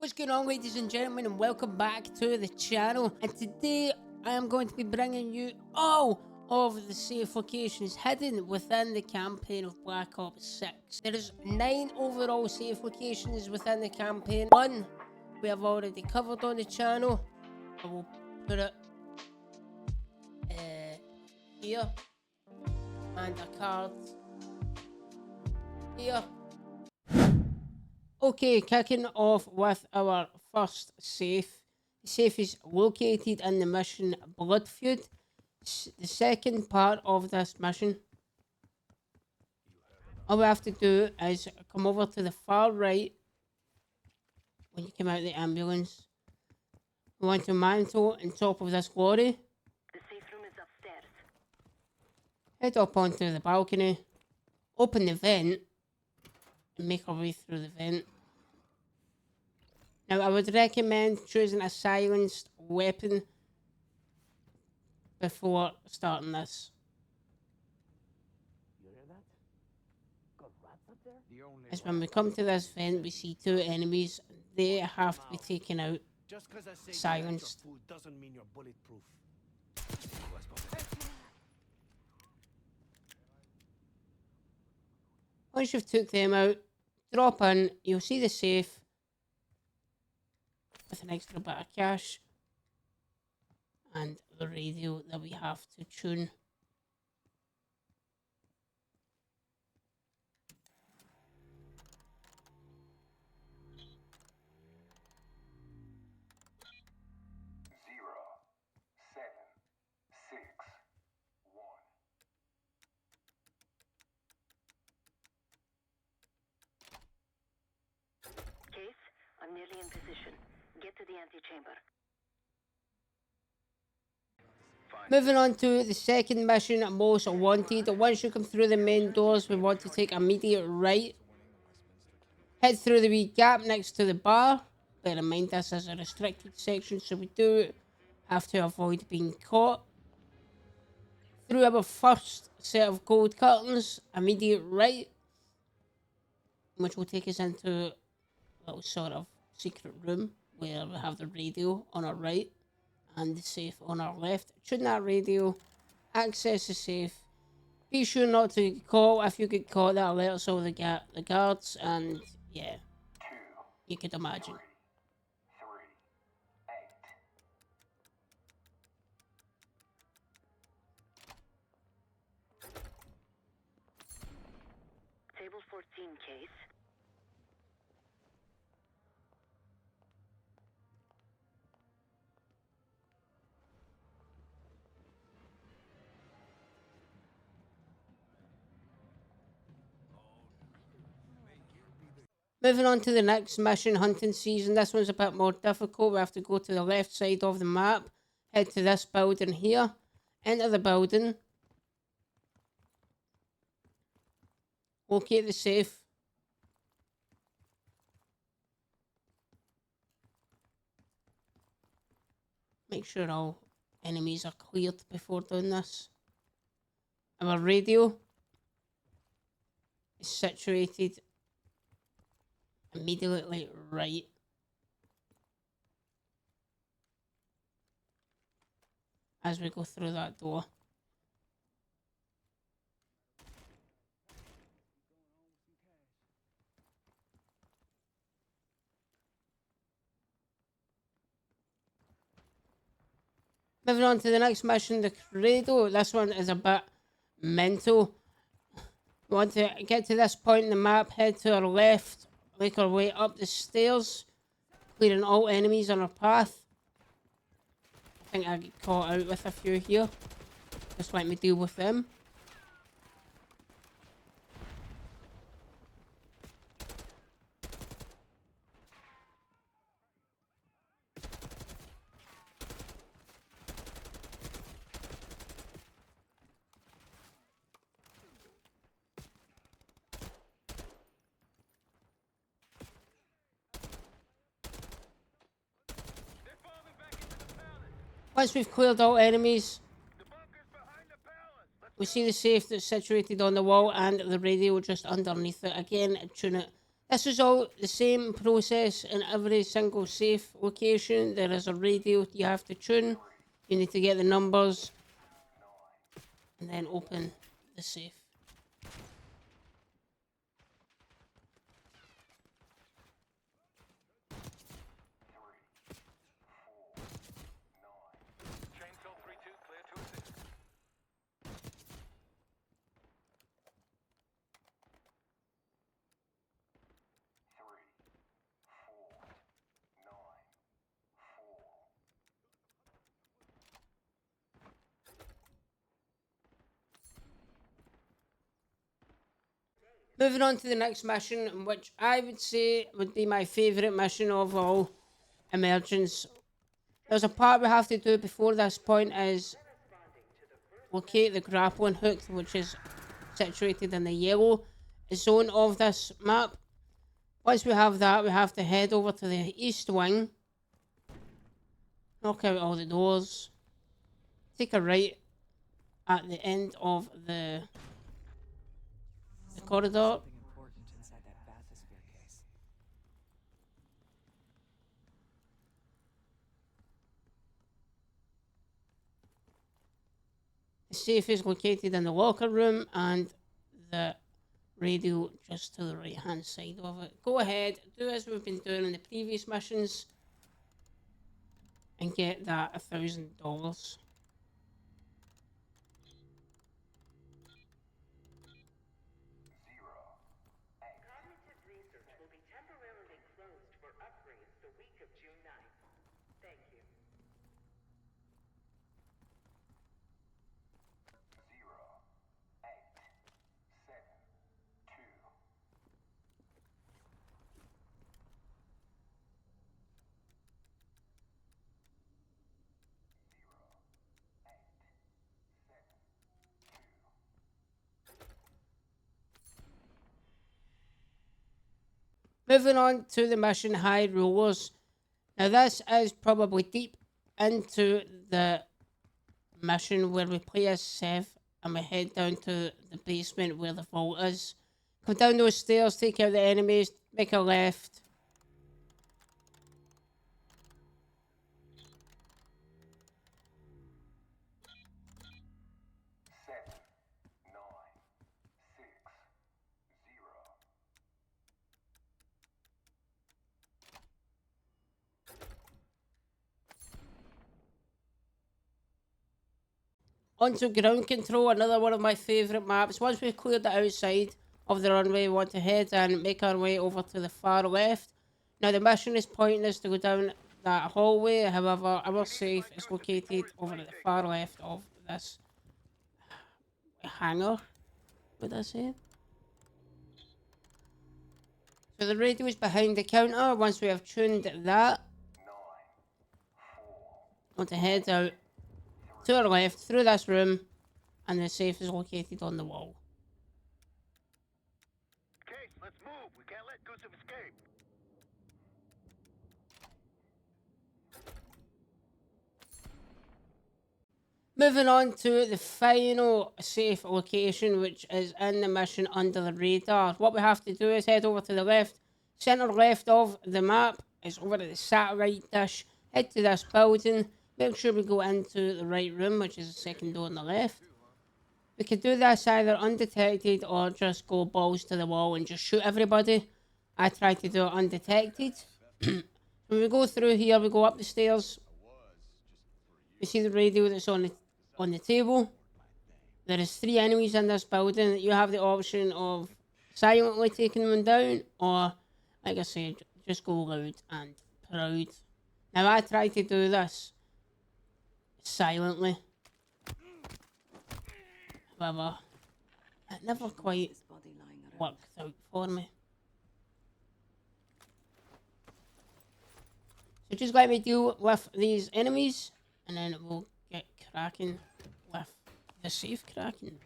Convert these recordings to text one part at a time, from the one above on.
What's going on, ladies and gentlemen, and welcome back to the channel. And today I am going to be bringing you all of the safe locations hidden within the campaign of Black Ops 6. There is 9 overall safe locations within the campaign. One we have already covered on the channel. I will put it here, and a card here. Okay, kicking off with our first safe. The safe is located in the mission Blood Feud. The second part of this mission. All we have to do is come over to the far right when you come out of the ambulance. We want to mantle on top of this lorry. The safe room is upstairs. Head up onto the balcony. Open the vent. And make our way through the vent. Now, I would recommend choosing a silenced weapon before starting this. You hear that? Got rats up there? As when we come to this vent, we see 2 enemies. They have to be taken out. Just because I say Silenced. food doesn't mean you're bulletproof. Once you've took them out, drop in, you'll see the safe with an extra bit of cash and the radio that we have to tune. Case, I'm nearly in position. Get to the antechamber. Moving on to the second mission, Most Wanted. Once you come through the main doors, we want to take immediate right. Head through the wee gap next to the bar. Bear in mind this is a restricted section, so we do have to avoid being caught. Through our first set of gold curtains, immediate right, which will take us into a little sort of secret room where we have the radio on our right and the safe on our left. Tune that radio, access the safe. Be sure not to get caught. If you get caught, that alerts all the guards, and yeah, you could imagine. Table 14, Case. Moving on to the next mission, Hunting Season. This one's a bit more difficult. We have to go to the left side of the map. Head to this building here. Enter the building. Locate the safe. Make sure all enemies are cleared before doing this. Our radio is situated immediately right. As we go through that door. Moving on to the next mission, the Credo. This one is a bit mental. We want to get to this point in the map, head to our left, make our way up the stairs, clearing all enemies on our path. I think I get caught out with a few here. Just let me deal with them. Once we've cleared all enemies, we see the safe that's situated on the wall and the radio just underneath it. Again, tune it This is all the same process in every single safe location. There is a radio you have to tune. You need to get the numbers and then open the safe. Chainsaw 3-2, clear to assist. Moving on to the next mission, which I would say would be my favourite mission of all, Emergence. There's a part we have to do before this point is locate the grappling hook, which is situated in the yellow zone of this map. Once we have that, we have to head over to the east wing, knock out all the doors, take a right at the end of the corridor. Something important inside that bathysphere case. The safe is located in the locker room and the radio just to the right hand side of it. Go ahead, do as we've been doing in the previous missions and get that $1,000. Cognitive research will be temporarily closed for upgrades the week of June 9th. Thank you. Moving on to the mission High Rollers. Now this is probably deep into the mission where we play as Seth and we head down to the basement where the vault is. Come down those stairs, take out the enemies, make a left. Onto ground control, another one of my favourite maps. Once we've cleared the outside of the runway, we want to head and make our way over to the far left. Now the mission is pointless to go down that hallway, however, our safe is located over at the far left of this hangar, would I say? So the radio is behind the counter. Once we have tuned that, we want to head out to our left through this room, and the safe is located on the wall. Case, let's move. We can't let Gusev escape. Moving on to the final safe location, which is in the mission under the radar. What we have to do is head over to the left, center left of the map is over at the satellite dish. Head to this building. Make sure we go into the right room, which is the second door on the left. We can do this either undetected or just go balls to the wall and just shoot everybody. I try to do it undetected. When we go through here, we go up the stairs. You see the radio that's on the table. There is 3 enemies in this building. You have the option of silently taking them down, or, like I said, just go loud and proud. Now I try to do this silently. However, it never quite His body lying around. worked out for me. So just let me deal with these enemies, and then we'll get cracking with the safe cracking.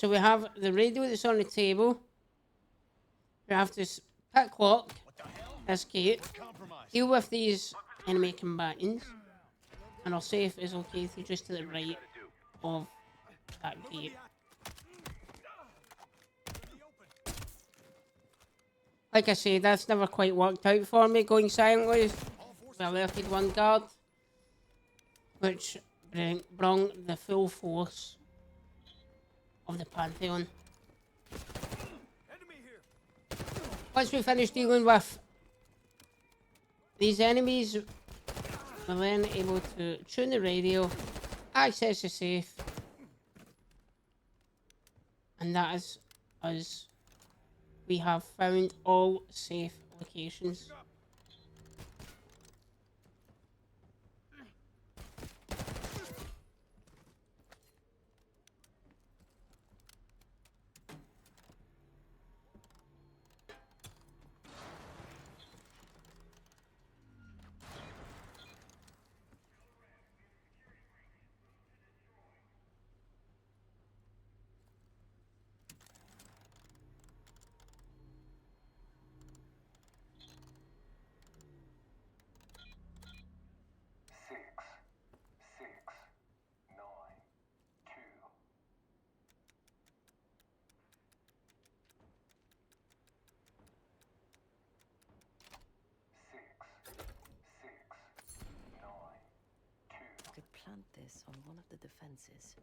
So we have the radio that's on the table. We have to pick lock this gate. Deal with these enemy combatants. And our safe is located just to the right of that gate. Like I said, that's never quite worked out for me, going silently. We alerted one guard, which brought the full force of the Pantheon. Once we finish dealing with these enemies, we're then able to tune the radio, access the safe, and that is us. We have found all safe locations. I could plant this on one of the defenses.